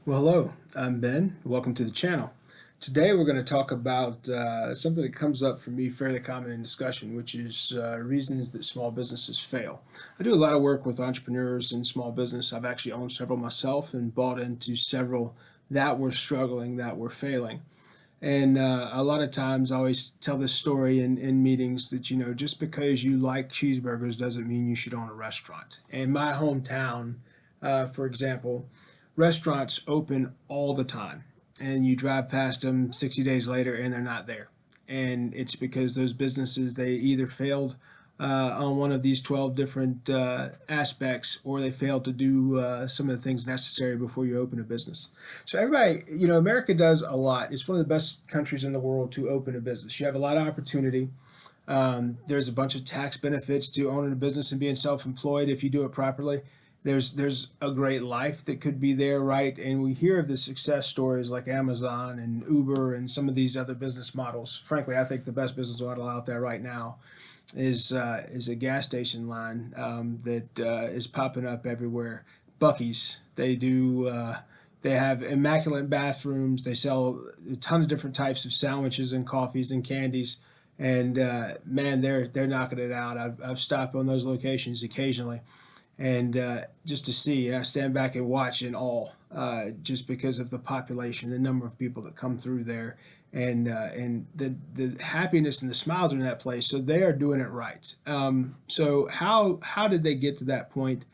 Well, hello, I'm Ben. Welcome to the channel. Today we're going to talk about something that comes up for me fairly common in discussion, which is reasons that small businesses fail. I do a lot of work with entrepreneurs in small business. I've actually owned several myself and bought into several that were struggling, that were failing. And a lot of times I always tell this story in meetings that, just because you like cheeseburgers doesn't mean you should own a restaurant. In my hometown, for example, restaurants open all the time, and you drive past them 60 days later and they're not there. And it's because those businesses, they either failed on one of these 12 different aspects, or they failed to do some of the things necessary before you open a business. So everybody, America does a lot. It's one of the best countries in the world to open a business. You have a lot of opportunity. There's a bunch of tax benefits to owning a business and being self-employed if you do it properly. There's a great life that could be there, right? And we hear of the success stories like Amazon and Uber and some of these other business models. Frankly, I think the best business model out there right now is a gas station line that is popping up everywhere. Buc-ee's. They have immaculate bathrooms. They sell a ton of different types of sandwiches and coffees and candies. And man, they're knocking it out. I've stopped on those locations occasionally, and just to see, and I stand back and watch in awe, just because of the population, the number of people that come through there, and the happiness and the smiles in that place. So they are doing it right. So how did they get to that point?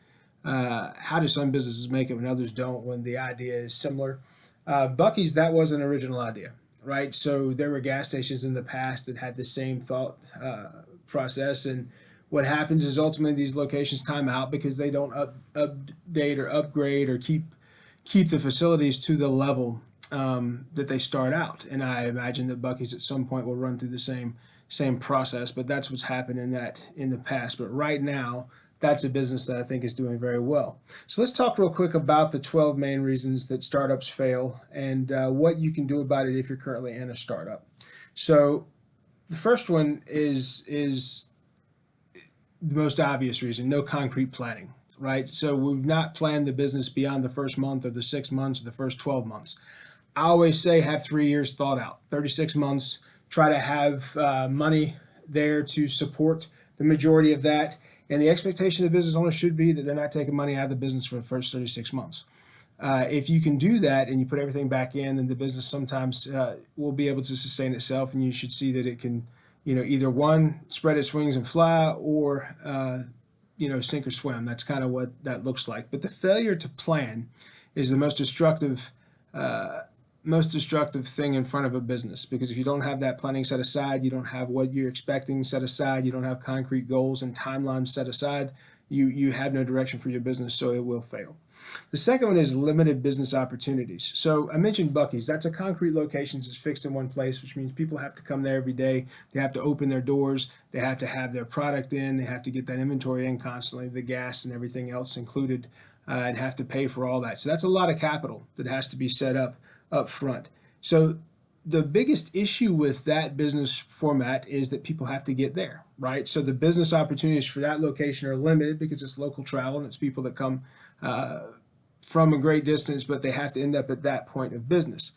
How do some businesses make it when others don't? When the idea is similar, Buc-ee's, that was an original idea, right? So there were gas stations in the past that had the same thought process, and what happens is ultimately these locations time out because they don't update or upgrade or keep the facilities to the level that they start out. And I imagine that Buc-ee's at some point will run through the same process, but that's what's happened in the past. But right now, that's a business that I think is doing very well. So let's talk real quick about the 12 main reasons that startups fail and what you can do about it if you're currently in a startup. So the first one is the most obvious reason: no concrete planning, right? So we've not planned the business beyond the first month or the 6 months or the first 12 months. I always say have 3 years thought out, 36 months. Try to have money there to support the majority of that. And the expectation of the business owner should be that they're not taking money out of the business for the first 36 months. If you can do that and you put everything back in, then the business sometimes will be able to sustain itself, and you should see that it can, either one, spread its wings and fly, or sink or swim. That's kind of what that looks like. But the failure to plan is the most destructive thing in front of a business, because if you don't have that planning set aside, you don't have what you're expecting set aside, you don't have concrete goals and timelines set aside, you have no direction for your business, so it will fail. The second one is limited business opportunities. So I mentioned Buc-ee's. That's a concrete location that's fixed in one place, which means people have to come there every day. They have to open their doors. They have to have their product in. They have to get that inventory in constantly, the gas and everything else included, and have to pay for all that. So that's a lot of capital that has to be set up front. So the biggest issue with that business format is that people have to get there, right? So the business opportunities for that location are limited because it's local travel and it's people that come from a great distance, but they have to end up at that point of business.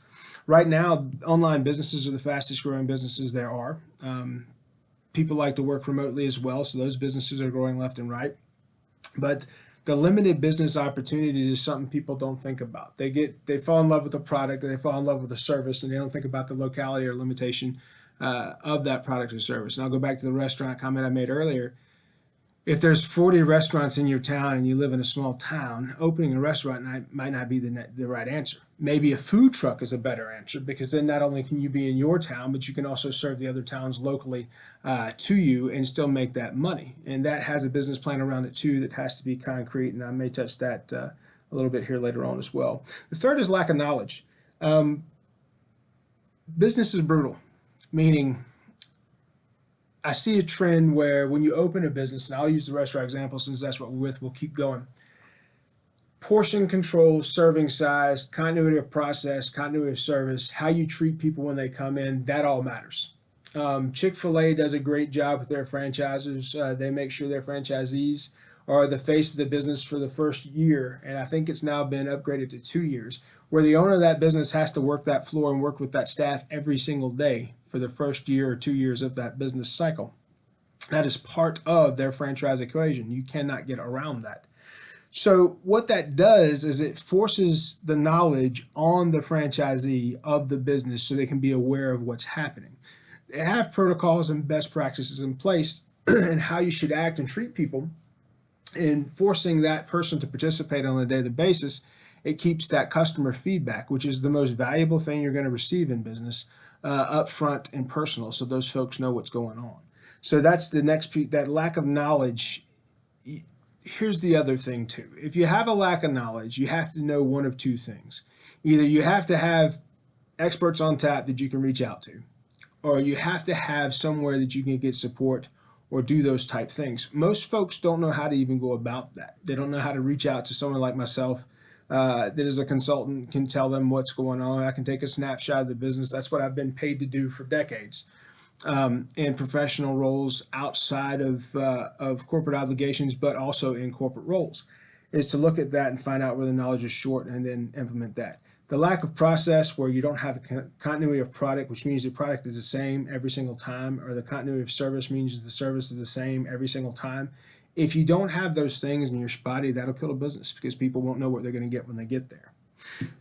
Right now, online businesses are the fastest growing businesses there are. People like to work remotely as well, so those businesses are growing left and right. But the limited business opportunities is something people don't think about. They fall in love with the product, and they fall in love with the service, and they don't think about the locality or limitation of that product or service. And I'll go back to the restaurant comment I made earlier. If there's 40 restaurants in your town and you live in a small town, opening a restaurant might not be the right answer. Maybe a food truck is a better answer, because then not only can you be in your town, but you can also serve the other towns locally to you and still make that money. And that has a business plan around it too that has to be concrete, and I may touch that a little bit here later on as well. The third is lack of knowledge. Business is brutal, meaning I see a trend where when you open a business, and I'll use the restaurant example since that's what we're with, we'll keep going. Portion control, serving size, continuity of process, continuity of service, how you treat people when they come in, that all matters. Chick-fil-A does a great job with their franchisers. They make sure their franchisees or the face of the business for the first year, and I think it's now been upgraded to 2 years, where the owner of that business has to work that floor and work with that staff every single day for the first year or 2 years of that business cycle. That is part of their franchise equation. You cannot get around that. So what that does is it forces the knowledge on the franchisee of the business so they can be aware of what's happening. They have protocols and best practices in place and how you should act and treat people, and forcing that person to participate on a daily basis. It keeps that customer feedback, which is the most valuable thing you're going to receive in business, up front and personal, so those folks know what's going on. So that's the next piece, that lack of knowledge. Here's the other thing too. If you have a lack of knowledge, you have to know one of two things. Either you have to have experts on tap that you can reach out to, or you have to have somewhere that you can get support or do those type things. Most folks don't know how to even go about that. They don't know how to reach out to someone like myself that is a consultant, can tell them what's going on. I can take a snapshot of the business. That's what I've been paid to do for decades. In professional roles outside of corporate obligations, but also in corporate roles, is to look at that and find out where the knowledge is short and then implement that. The lack of process, where you don't have a continuity of product, which means the product is the same every single time, or the continuity of service means the service is the same every single time. If you don't have those things and you're spotty, that'll kill a business because people won't know what they're going to get when they get there.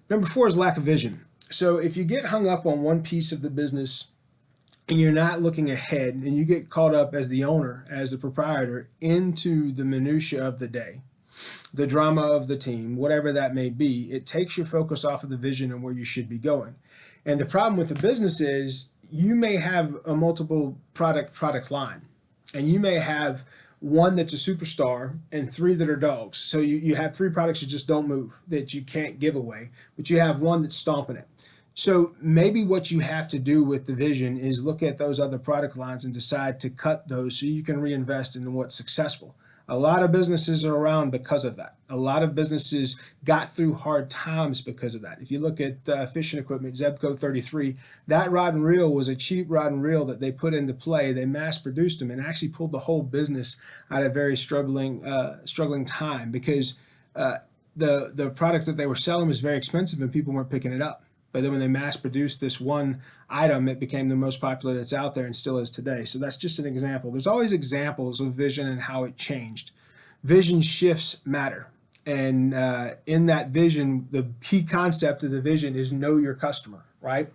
Number 4 is lack of vision. So if you get hung up on one piece of the business and you're not looking ahead, and you get caught up as the owner, as the proprietor, into the minutia of the day, the drama of the team, whatever that may be, it takes your focus off of the vision and where you should be going. And the problem with the business is you may have a multiple product line, and you may have one that's a superstar and 3 that are dogs. So you have 3 products that just don't move, that you can't give away, but you have one that's stomping it. So maybe what you have to do with the vision is look at those other product lines and decide to cut those so you can reinvest in what's successful. A lot of businesses are around because of that. A lot of businesses got through hard times because of that. If you look at fishing equipment, Zebco 33, that rod and reel was a cheap rod and reel that they put into play. They mass produced them and actually pulled the whole business out of very struggling time, because the product that they were selling was very expensive and people weren't picking it up. But then when they mass produced this one item, it became the most popular that's out there and still is today. So that's just an example. There's always examples of vision and how it changed. Vision shifts matter. And in that vision, the key concept of the vision is know your customer, right?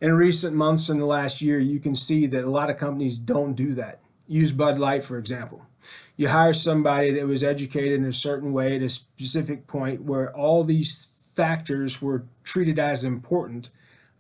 In recent months, in the last year, you can see that a lot of companies don't do that. Use Bud Light, for example. You hire somebody that was educated in a certain way at a specific point where all these factors were treated as important,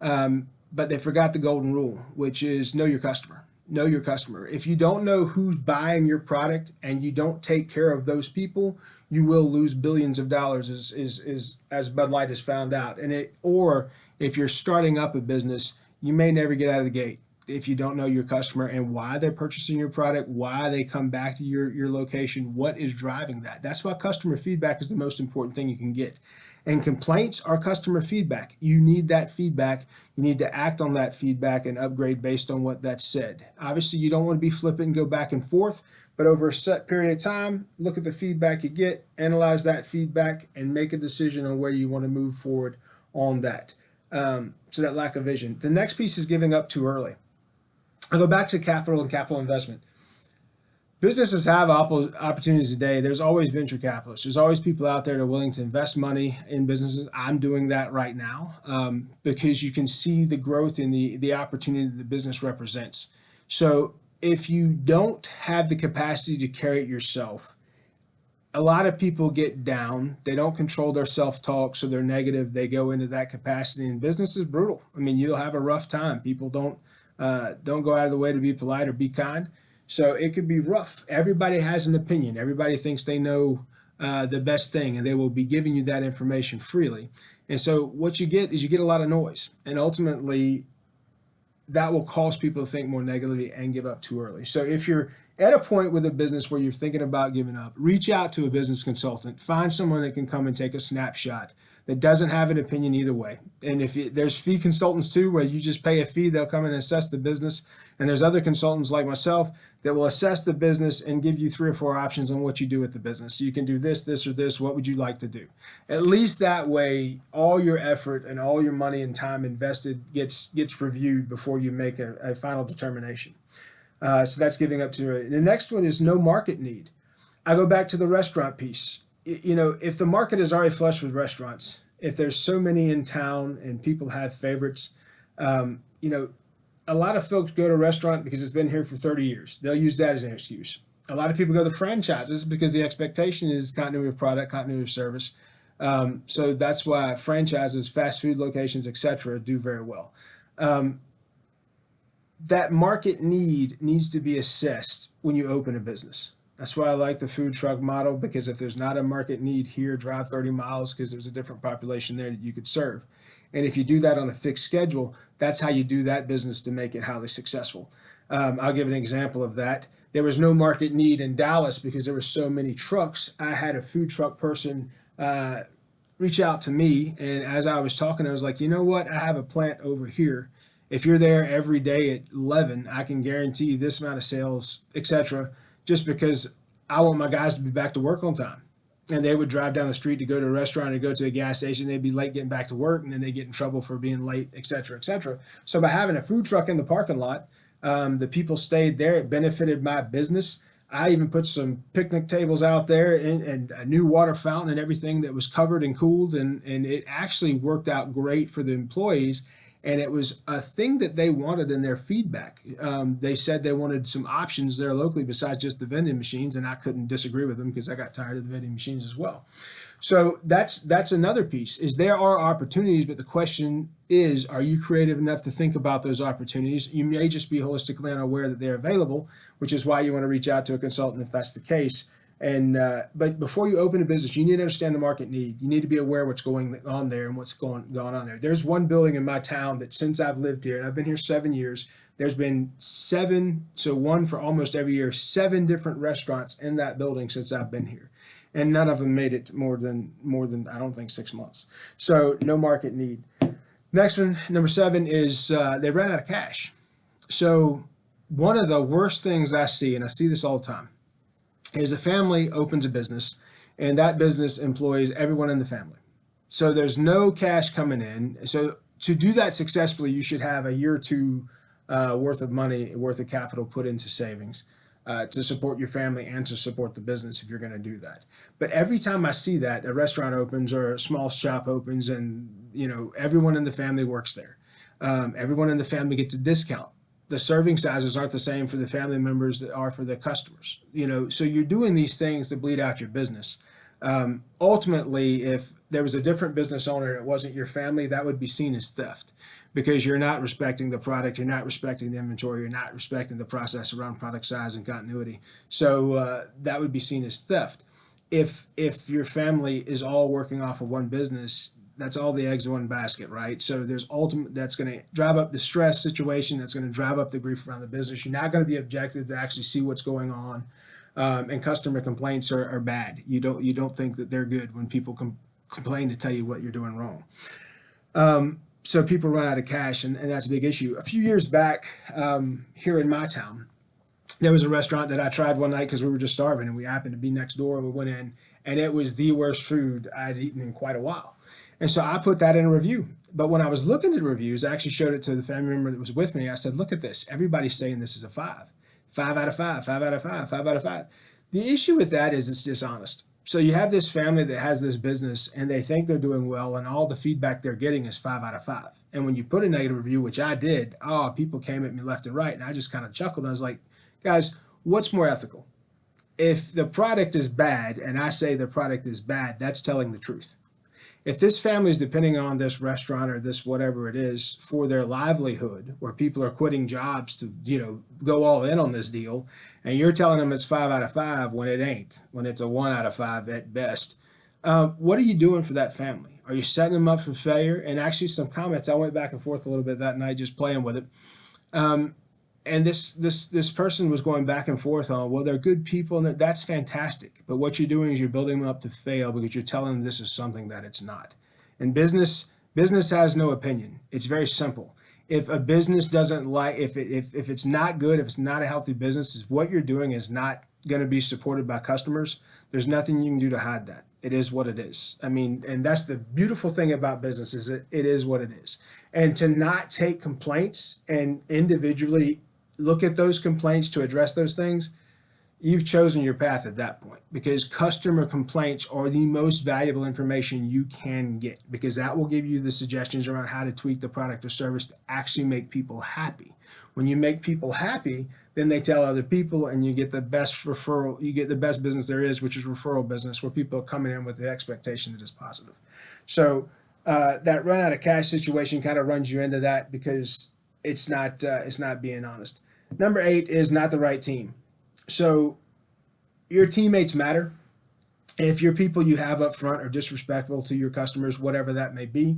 but they forgot the golden rule, which is know your customer. Know your customer. If you don't know who's buying your product and you don't take care of those people, you will lose billions of dollars, as Bud Light has found out. Or if you're starting up a business, you may never get out of the gate if you don't know your customer and why they're purchasing your product, why they come back to your location, what is driving that. That's why customer feedback is the most important thing you can get. And complaints are customer feedback. You need that feedback. You need to act on that feedback and upgrade based on what that's said. Obviously, you don't want to be flippant and go back and forth, but over a set period of time, look at the feedback you get, analyze that feedback, and make a decision on where you want to move forward on that. So that lack of vision. The next piece is giving up too early. I'll go back to capital and capital investment. Businesses have opportunities today. There's always venture capitalists. There's always people out there that are willing to invest money in businesses. I'm doing that right now because you can see the growth in the opportunity that the business represents. So if you don't have the capacity to carry it yourself, a lot of people get down. They don't control their self-talk, so they're negative. They go into that capacity, and business is brutal. I mean, you'll have a rough time. People don't go out of the way to be polite or be kind. So it could be rough. Everybody has an opinion. Everybody thinks they know the best thing, and they will be giving you that information freely. And so what you get is you get a lot of noise, and ultimately that will cause people to think more negatively and give up too early. So if you're at a point with a business where you're thinking about giving up, reach out to a business consultant. Find someone that can come and take a snapshot that doesn't have an opinion either way. And there's fee consultants too, where you just pay a fee, they'll come and assess the business. And there's other consultants like myself that will assess the business and give you 3 or 4 options on what you do with the business. So you can do this, this, or this. What would you like to do? At least that way, all your effort and all your money and time invested gets reviewed before you make a final determination. So that's giving up to it. The next one is no market need. I go back to the restaurant piece. If the market is already flush with restaurants, if there's so many in town and people have favorites, a lot of folks go to a restaurant because it's been here for 30 years. They'll use that as an excuse. A lot of people go to franchises because the expectation is continuity of product, continuity of service. So that's why franchises, fast food locations, etc., do very well. That market need needs to be assessed when you open a business. That's why I like the food truck model, because if there's not a market need here, drive 30 miles because there's a different population there that you could serve. And if you do that on a fixed schedule, that's how you do that business to make it highly successful. I'll give an example of that. There was no market need in Dallas because there were so many trucks. I had a food truck person reach out to me, and as I was talking, I was like, you know what? I have a plant over here. If you're there every day at 11, I can guarantee you this amount of sales, etc., just because I want my guys to be back to work on time. And they would drive down the street to go to a restaurant or go to a gas station. They'd be late getting back to work, and then they get in trouble for being late, et cetera, et cetera. So by having a food truck in the parking lot, the people stayed there. It benefited my business. I even put some picnic tables out there and a new water fountain and everything that was covered and cooled. And it actually worked out great for the employees. And it was a thing that they wanted in their feedback. They said they wanted some options there locally besides just the vending machines, and I couldn't disagree with them because I got tired of the vending machines as well. So that's another piece, is there are opportunities, but the question is, are you creative enough to think about those opportunities? You may just be holistically unaware that they're available, which is why you want to reach out to a consultant if that's the case. But before you open a business, you need to understand the market need. You need to be aware of what's going on there and what's going on there. There's one building in my town that since I've lived here, and I've been here 7 years, there's been 7, so one for almost every year, 7 different restaurants in that building since I've been here. And none of them made it more than I don't think 6 months. So no market need. Next one, number 7, is they ran out of cash. So one of the worst things I see, and I see this all the time, is a family opens a business and that business employs everyone in the family. So there's no cash coming in. So to do that successfully, you should have a year or two worth of capital put into savings to support your family and to support the business if you're going to do that. But every time I see that, a restaurant opens or a small shop opens and everyone in the family works there. Everyone in the family gets a discount. The serving sizes aren't the same for the family members that are for the customers. So you're doing these things to bleed out your business. Ultimately, if there was a different business owner and it wasn't your family, that would be seen as theft because you're not respecting the product, you're not respecting the inventory, you're not respecting the process around product size and continuity. So that would be seen as theft. If your family is all working off of one business, that's all the eggs in one basket, right? So that's going to drive up the stress situation. That's going to drive up the grief around the business. You're not going to be objective to actually see what's going on. And customer complaints are bad. You don't think that they're good when people complain to tell you what you're doing wrong. So people run out of cash, and that's a big issue. A few years back, here in my town, there was a restaurant that I tried one night because we were just starving, and we happened to be next door. We went in, and it was the worst food I'd eaten in quite a while. And so I put that in a review. But when I was looking at the reviews, I actually showed it to the family member that was with me. I said, look at this. Everybody's saying this is a 5. 5 out of 5, 5 out of 5, 5 out of 5. The issue with that is it's dishonest. So you have this family that has this business and they think they're doing well, and all the feedback they're getting is 5 out of 5. And when you put a negative review, which I did, people came at me left and right. And I just kind of chuckled. I was like, guys, what's more ethical? If the product is bad and I say the product is bad, that's telling the truth. If this family is depending on this restaurant or this whatever it is for their livelihood, where people are quitting jobs to go all in on this deal, and you're telling them it's 5 out of 5 when it ain't, when it's a 1 out of 5 at best, what are you doing for that family? Are you setting them up for failure? And actually, some comments, I went back and forth a little bit that night just playing with it. And this person was going back and forth on, well, they're good people, and that's fantastic. But what you're doing is you're building them up to fail because you're telling them this is something that it's not. And business has no opinion. It's very simple. If a business doesn't like, if it's not good, if it's not a healthy business, if what you're doing is not going to be supported by customers, there's nothing you can do to hide that. It is what it is. I mean, and that's the beautiful thing about business, is that it is what it is. And to not take complaints and individually look at those complaints to address those things, you've chosen your path at that point, because customer complaints are the most valuable information you can get, because that will give you the suggestions around how to tweak the product or service to actually make people happy. When you make people happy, then they tell other people, and you get the best referral, you get the best business there is, which is referral business, where people are coming in with the expectation that it's positive. So that run out of cash situation kind of runs you into that, because it's not being honest. Number 8 is not the right team. So your teammates matter. If your people you have up front are disrespectful to your customers, whatever that may be,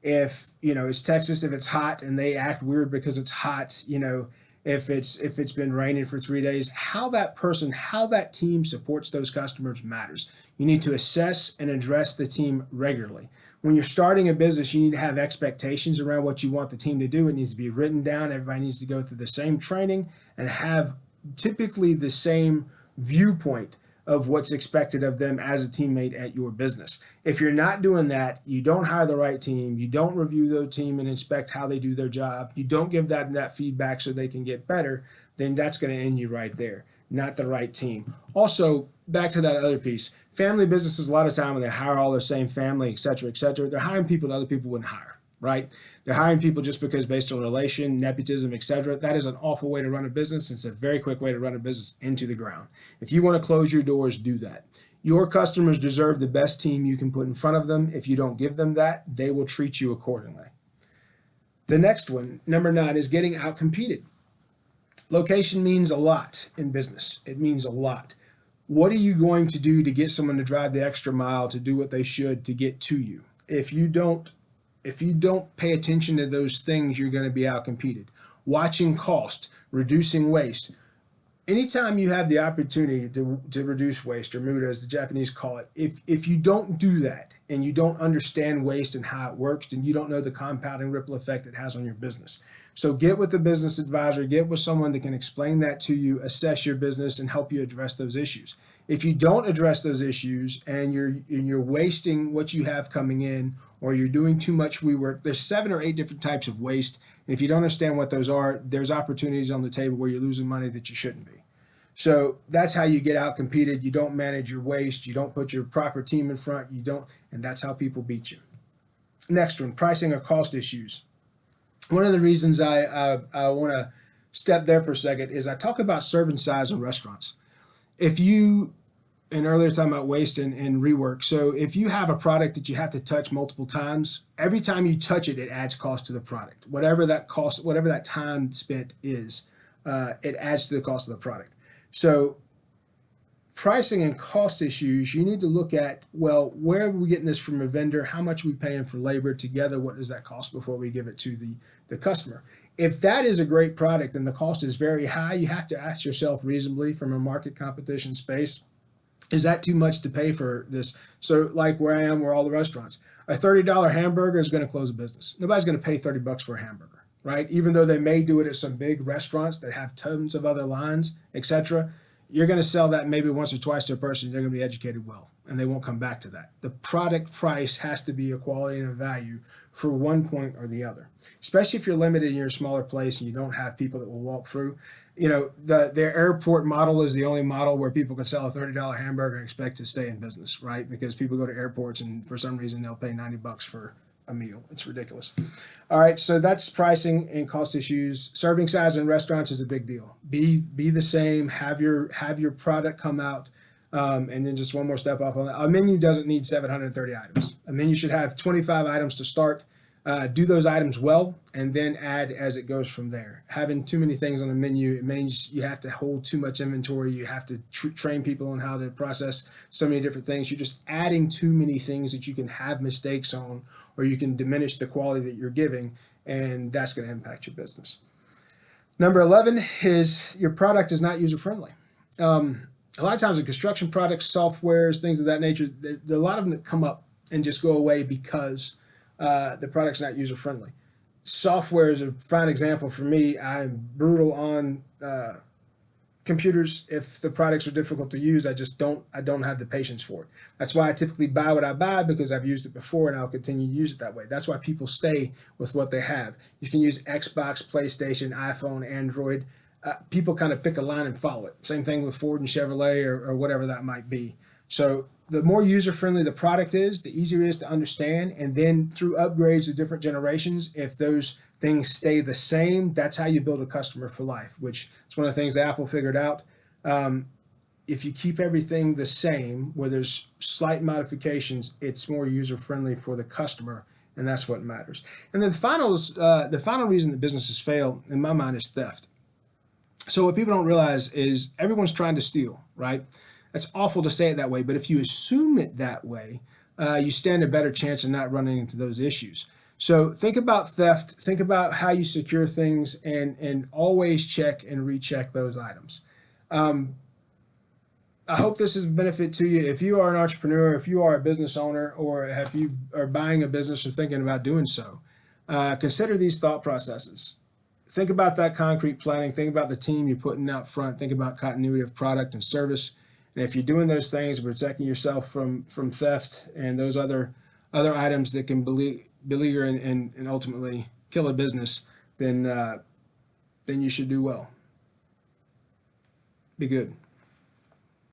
if it's Texas, if it's hot and they act weird because it's hot, if it's been raining for 3 days, how that team supports those customers matters. You need to assess and address the team regularly. When you're starting a business, you need to have expectations around what you want the team to do. It needs to be written down. Everybody needs to go through the same training and have typically the same viewpoint of what's expected of them as a teammate at your business. If you're not doing that, you don't hire the right team, you don't review the team and inspect how they do their job, you don't give that feedback so they can get better, then that's going to end you right there. Not the right team. Also, back to that other piece, family businesses, a lot of time when they hire all the same family, et cetera, they're hiring people that other people wouldn't hire, right? They're hiring people just because, based on relation, nepotism, etc. That is an awful way to run a business. It's a very quick way to run a business into the ground. If you want to close your doors, do that. Your customers deserve the best team you can put in front of them. If you don't give them that, they will treat you accordingly. The next one, number 9, is getting out-competed. Location means a lot in business. It means a lot. What are you going to do to get someone to drive the extra mile to do what they should to get to you? If you don't pay attention to those things, you're going to be outcompeted. Watching cost, reducing waste. Anytime you have the opportunity to reduce waste, or muda as the Japanese call it, if you don't do that and you don't understand waste and how it works, then you don't know the compounding ripple effect it has on your business. So get with a business advisor, get with someone that can explain that to you, assess your business, and help you address those issues. If you don't address those issues and you're wasting what you have coming in, or you're doing too much rework, there's 7 or 8 different types of waste. And if you don't understand what those are, there's opportunities on the table where you're losing money that you shouldn't be. So that's how you get out competed. You don't manage your waste. You don't put your proper team in front. And that's how people beat you. Next one, pricing or cost issues. One of the reasons I want to step there for a second is I talk about serving size in restaurants. And earlier talking about waste and rework. So if you have a product that you have to touch multiple times, every time you touch it, it adds cost to the product. Whatever that cost, whatever that time spent is, it adds to the cost of the product. So pricing and cost issues, you need to look at, well, where are we getting this from a vendor? How much are we paying for labor together? What does that cost before we give it to the customer? If that is a great product and the cost is very high, you have to ask yourself reasonably, from a market competition space, is that too much to pay for this? So like where I am, where all the restaurants, a $30 hamburger is going to close a business. Nobody's going to pay $30 for a hamburger, right? Even though they may do it at some big restaurants that have tons of other lines, etc. You're going to sell that maybe once or twice to a person. They're going to be educated well, and they won't come back to that. The product price has to be a quality and a value for one point or the other, especially if you're limited in your smaller place and you don't have people that will walk through. Their airport model is the only model where people can sell a $30 hamburger and expect to stay in business, right? Because people go to airports and for some reason they'll pay $90 for a meal. It's ridiculous. All right, so that's pricing and cost issues. Serving size in restaurants is a big deal. Be the same. Have your product come out. And then just one more step off on that. A menu doesn't need 730 items. A menu should have 25 items to start. Do those items well, and then add as it goes from there. Having too many things on a menu, it means you have to hold too much inventory. You have to train people on how to process so many different things. You're just adding too many things that you can have mistakes on, or you can diminish the quality that you're giving, and that's going to impact your business. Number 11 is your product is not user-friendly. A lot of times in construction products, softwares, things of that nature, there are a lot of them that come up and just go away because the product's not user-friendly. Software is a fine example for me. I'm brutal on computers. If the products are difficult to use, I don't have the patience for it. That's why I typically buy what I buy, because I've used it before and I'll continue to use it that way. That's why people stay with what they have. You can use Xbox, PlayStation, iPhone, Android. People kind of pick a line and follow it. Same thing with Ford and Chevrolet, or whatever that might be. So the more user friendly the product is, the easier it is to understand. And then through upgrades to different generations, if those things stay the same, that's how you build a customer for life, which is one of the things that Apple figured out. If you keep everything the same, where there's slight modifications, it's more user friendly for the customer, and that's what matters. And then the final reason that businesses fail, in my mind, is theft. So what people don't realize is everyone's trying to steal, right? That's awful to say it that way, but if you assume it that way, you stand a better chance of not running into those issues. So think about theft, think about how you secure things, and always check and recheck those items. I hope this is a benefit to you. If you are an entrepreneur, if you are a business owner, or if you are buying a business or thinking about doing so, consider these thought processes. Think about that concrete planning. Think about the team you're putting out front. Think about continuity of product and service. And if you're doing those things, protecting yourself from theft and those other items that can beleaguer and ultimately kill a business, then you should do well. Be good.